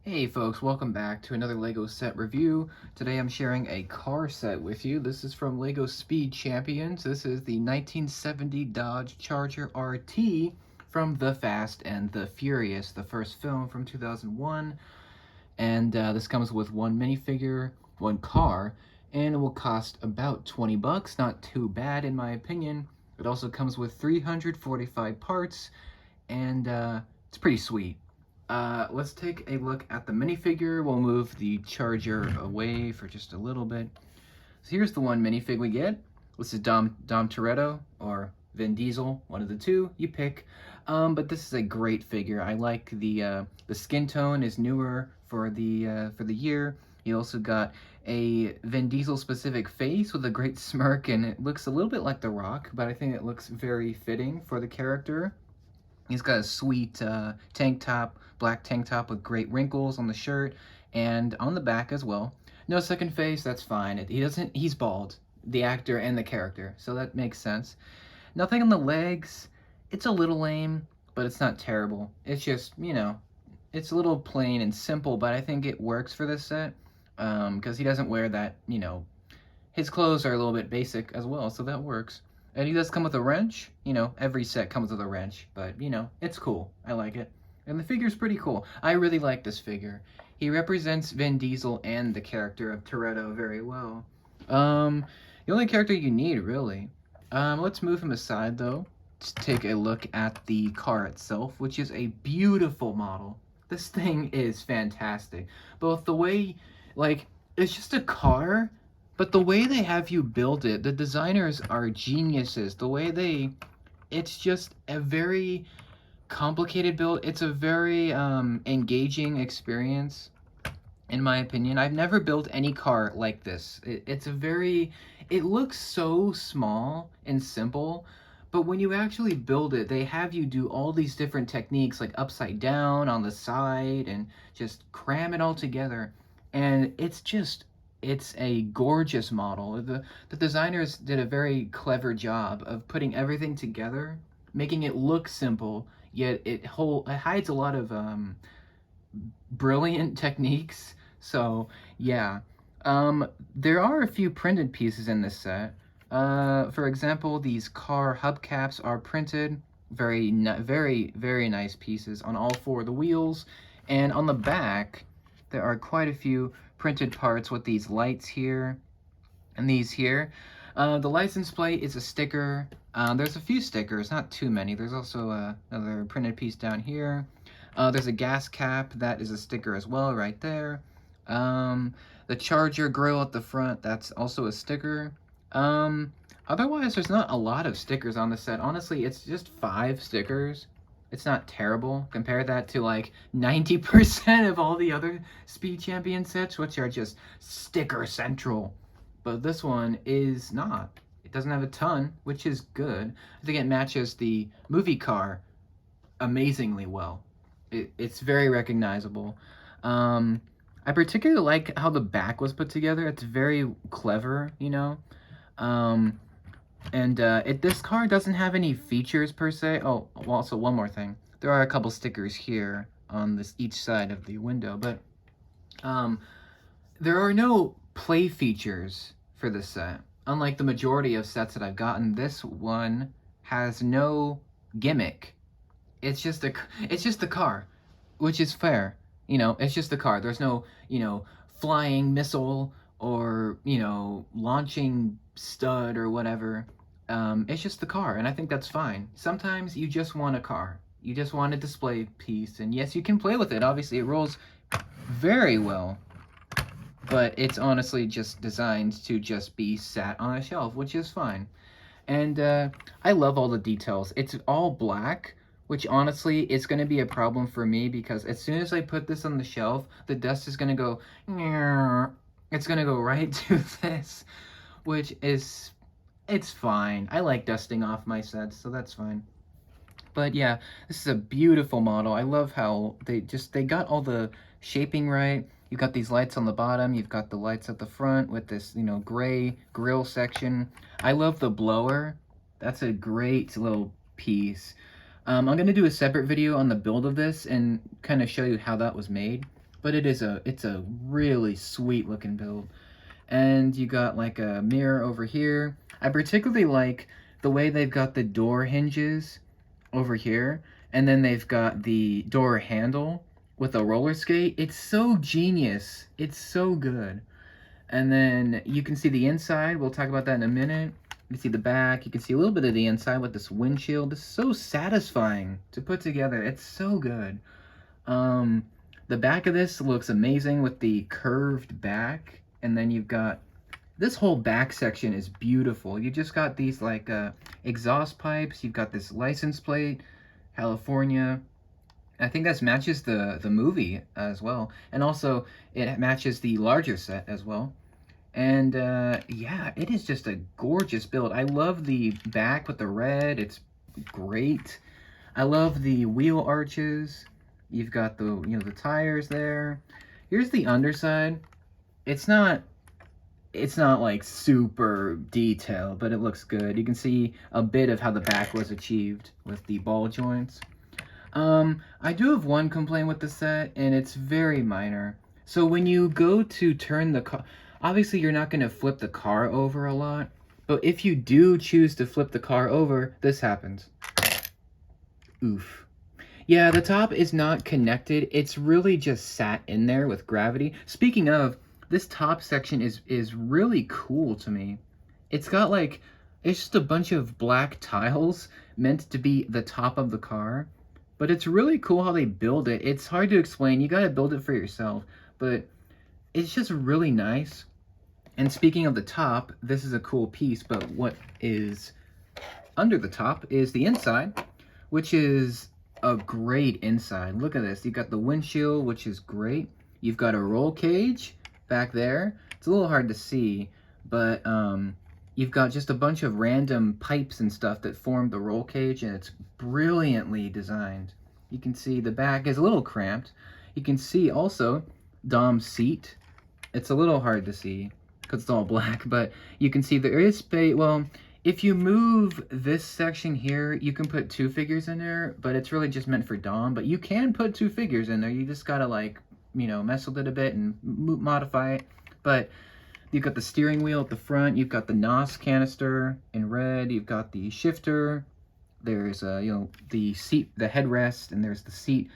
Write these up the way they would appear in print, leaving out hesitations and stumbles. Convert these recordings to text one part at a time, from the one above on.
Hey folks, welcome back to another LEGO set review. Today I'm sharing a car set with you. This is from LEGO Speed Champions. This is the 1970 Dodge Charger RT from The Fast and the Furious, the first film from 2001. And this comes with one minifigure, one car, and it will cost about 20 bucks. Not too bad in my opinion. It also comes with 345 parts, and it's pretty sweet. Let's take a look at the minifigure. We'll move the charger away for just a little bit. So here's the one minifig we get. This is Dom Toretto or Vin Diesel, one of the two, you pick. But this is a great figure. I like the skin tone is newer for the year. You also got a Vin Diesel specific face with a great smirk, and it looks a little bit like The Rock, but I think it looks very fitting for the character. He's got a sweet tank top, black tank top with great wrinkles on the shirt and on the back as well. No second face, that's fine. He's bald, the actor and the character, so that makes sense. Nothing on the legs. It's a little lame, but it's not terrible. It's just, it's a little plain and simple, but I think it works for this set because he doesn't wear that, his clothes are a little bit basic as well, so that works. And he does come with a wrench. Every set comes with a wrench, but, it's cool. I like it. And the figure's pretty cool. I really like this figure. He represents Vin Diesel and the character of Toretto very well. The only character you need, really. Let's move him aside, though. Let's take a look at the car itself, which is a beautiful model. This thing is fantastic. Both the way, it's just a car, but the way they have you build it, the designers are geniuses. It's just a very complicated build. It's a very engaging experience, in my opinion. I've never built any car like this. It looks so small and simple, but when you actually build it, they have you do all these different techniques, like upside down, on the side, and just cram it all together. And it's a gorgeous model. The designers did a very clever job of putting everything together, making it look simple, yet it hides a lot of brilliant techniques. So yeah, there are a few printed pieces in this set. For example, these car hubcaps are printed. Very nice pieces on all four of the wheels, and on the back there are quite a few printed parts with these lights here and these here. The license plate is a sticker. There's a few stickers, not too many. There's also another printed piece down here. There's a gas cap, that is a sticker as well right there. The charger grill at the front, that's also a sticker. Otherwise, there's not a lot of stickers on the set. Honestly, it's just 5 stickers. It's not terrible. Compare that to like 90% of all the other Speed Champion sets, which are just sticker central. But this one is not. It doesn't have a ton, which is good. I think it matches the movie car amazingly well. It's very recognizable. I particularly like how the back was put together. It's very clever, this car doesn't have any features per se. Oh, well, also one more thing. There are a couple stickers here on each side of the window, but there are no play features for this set. Unlike the majority of sets that I've gotten, this one has no gimmick. It's just the car, which is fair. It's just the car. There's no, flying missile or, launching stud or whatever. It's just the car, and I think that's fine. Sometimes you just want a car. You just want a display piece, and yes, you can play with it. Obviously, it rolls very well, but it's honestly just designed to just be sat on a shelf, which is fine. And I love all the details. It's all black, which honestly is going to be a problem for me because as soon as I put this on the shelf, the dust is going to go, it's going to go right to this, which is, it's fine. I like dusting off my sets, so that's fine. But yeah, this is a beautiful model. I love how they got all the shaping right. You've got these lights on the bottom. You've got the lights at the front with this, gray grill section. I love the blower. That's a great little piece. I'm going to do a separate video on the build of this and kind of show you how that was made. but it's a really sweet looking build. And you got like a mirror over here. I particularly like the way they've got the door hinges over here, and then they've got the door handle with a roller skate. It's so genius. It's so good. And then you can see the inside. We'll talk about that in a minute. You can see the back. You can see a little bit of the inside with this windshield. It's so satisfying to put together. It's so good. The back of this looks amazing with the curved back. And then you've got this whole back section is beautiful. You just got these like exhaust pipes. You've got this license plate, California. I think that matches the movie as well. And also it matches the larger set as well. And yeah, it is just a gorgeous build. I love the back with the red. It's great. I love the wheel arches. You've got the, the tires there. Here's the underside. It's not like super detailed, but it looks good. You can see a bit of how the back was achieved with the ball joints. I do have one complaint with the set, and it's very minor. So when you go to turn the car, obviously you're not going to flip the car over a lot, but if you do choose to flip the car over, this happens. Oof. Yeah, the top is not connected. It's really just sat in there with gravity. Speaking of, this top section is really cool to me. It's got like, it's just a bunch of black tiles meant to be the top of the car. But it's really cool how they build it. It's hard to explain. You gotta build it for yourself. But it's just really nice. And speaking of the top, this is a cool piece. But what is under the top is the inside, which is a great inside. Look at this. You've got the windshield, which is great. You've got a roll cage back there. It's a little hard to see, but you've got just a bunch of random pipes and stuff that form the roll cage, and it's brilliantly designed. You can see the back is a little cramped. You can see also Dom's seat. It's a little hard to see because it's all black, but you can see there is space. Well, if you move this section here, you can put 2 figures in there, but it's really just meant for Dom. But you can put 2 figures in there. You just gotta like, mess with it a bit and modify it. But you've got the steering wheel at the front. You've got the NOS canister in red. You've got the shifter. There's, the seat, the headrest, and there's the seat.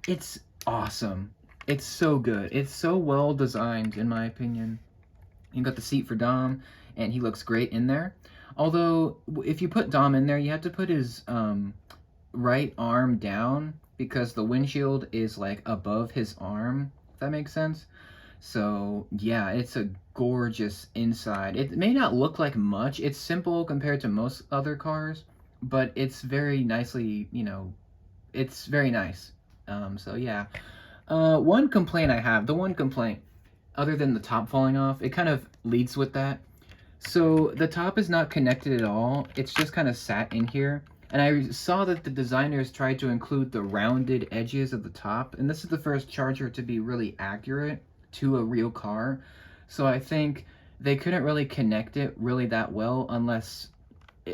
It's awesome. It's so good. It's so well designed, in my opinion. You've got the seat for Dom, and he looks great in there. Although, if you put Dom in there, you have to put his right arm down because the windshield is, like, above his arm, if that makes sense. So, yeah, it's a gorgeous inside. It may not look like much. It's simple compared to most other cars, but it's very nicely, it's very nice. So, yeah. One complaint I have, other than the top falling off, it kind of leads with that. So, the top is not connected at all. It's just kind of sat in here. And I saw that the designers tried to include the rounded edges of the top. And this is the first Charger to be really accurate to a real car. So I think they couldn't really connect it really that well unless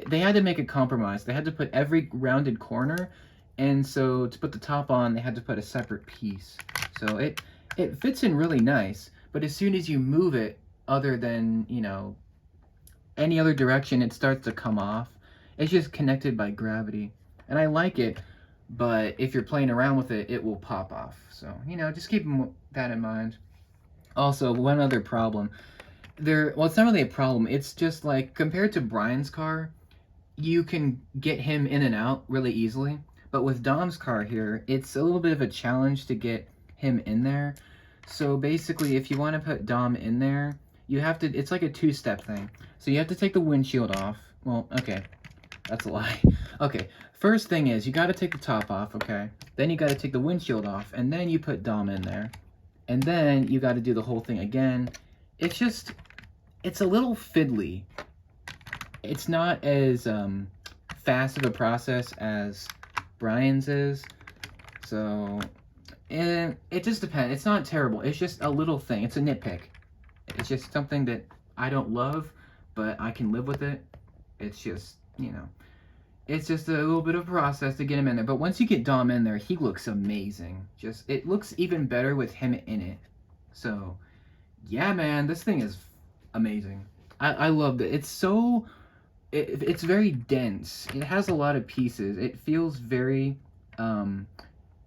they had to make a compromise. They had to put every rounded corner, and so to put the top on, they had to put a separate piece. So it fits in really nice, but as soon as you move it other than, any other direction, it starts to come off. It's just connected by gravity. And I like it, but if you're playing around with it, it will pop off. So, just keep that in mind. Also, one other problem. Well, it's not really a problem. It's just like, compared to Brian's car, you can get him in and out really easily. But with Dom's car here, it's a little bit of a challenge to get him in there. So basically, if you want to put Dom in there, you have to, it's like a 2-step thing. So you have to take the windshield off. Well, okay, that's a lie. Okay, first thing is, you got to take the top off, okay? Then you got to take the windshield off, and then you put Dom in there. And then you got to do the whole thing again. It's just, it's a little fiddly. It's not as fast of a process as Brian's is. So, and it just depends. It's not terrible. It's just a little thing. It's a nitpick. It's just something that I don't love, but I can live with it. It's just, It's just a little bit of a process to get him in there. But once you get Dom in there, he looks amazing. Just it looks even better with him in it. So yeah, man, this thing is amazing. I loved it. It's very dense. It has a lot of pieces. Um,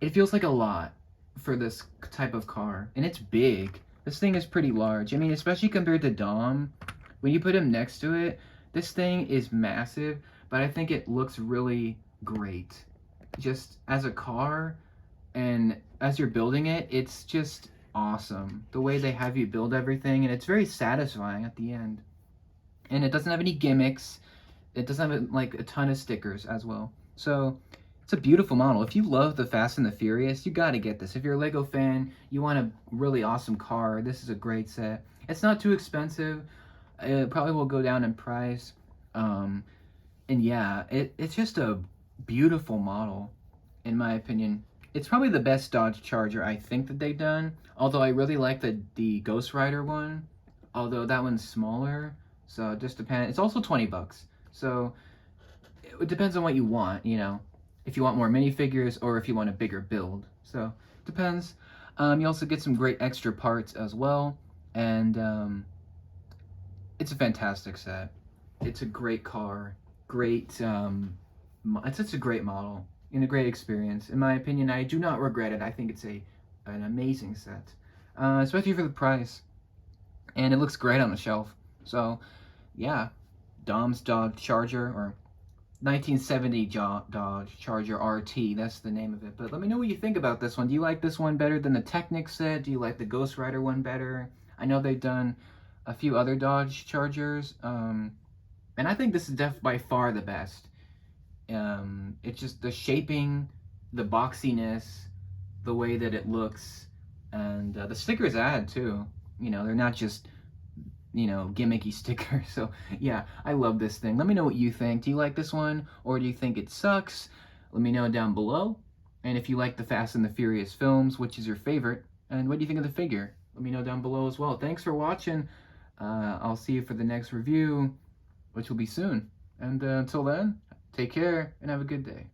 it feels like a lot for this type of car, and it's big. This thing is pretty large. I mean, especially compared to Dom, when you put him next to it, this thing is massive, but I think it looks really great. Just as a car, and as you're building it, it's just awesome. The way they have you build everything, and it's very satisfying at the end. And it doesn't have any gimmicks. It doesn't have like a ton of stickers as well. So it's a beautiful model. If you love the Fast and the Furious, you got to get this. If you're a Lego fan, you want a really awesome car, this is a great set. It's not too expensive. It probably will go down in price. And yeah, it's just a beautiful model, in my opinion. It's probably the best Dodge Charger I think that they've done. Although I really like the Ghost Rider one. Although that one's smaller, so it just depends. It's also $20. So it depends on what you want, you know. If you want more minifigures or if you want a bigger build. So it depends. You also get some great extra parts as well. And it's a fantastic set. It's a great car. Great, it's just a great model and a great experience. In my opinion, I do not regret it. I think it's an amazing set, especially for the price. And it looks great on the shelf. So, yeah, Dom's Dodge Charger, or 1970 Dodge Charger RT, that's the name of it. But let me know what you think about this one. Do you like this one better than the Technic set? Do you like the Ghost Rider one better? I know they've done a few other Dodge Chargers, and I think this is by far the best. It's just the shaping, the boxiness, the way that it looks, and the stickers add too. You know, they're not just, you know, gimmicky stickers. So yeah, I love this thing. Let me know what you think. Do you like this one, or do you think it sucks? Let me know down below. And if you like the Fast and the Furious films, which is your favorite, and what do you think of the figure? Let me know down below as well. Thanks for watching. I'll see you for the next review, which will be soon. And until then, take care and have a good day.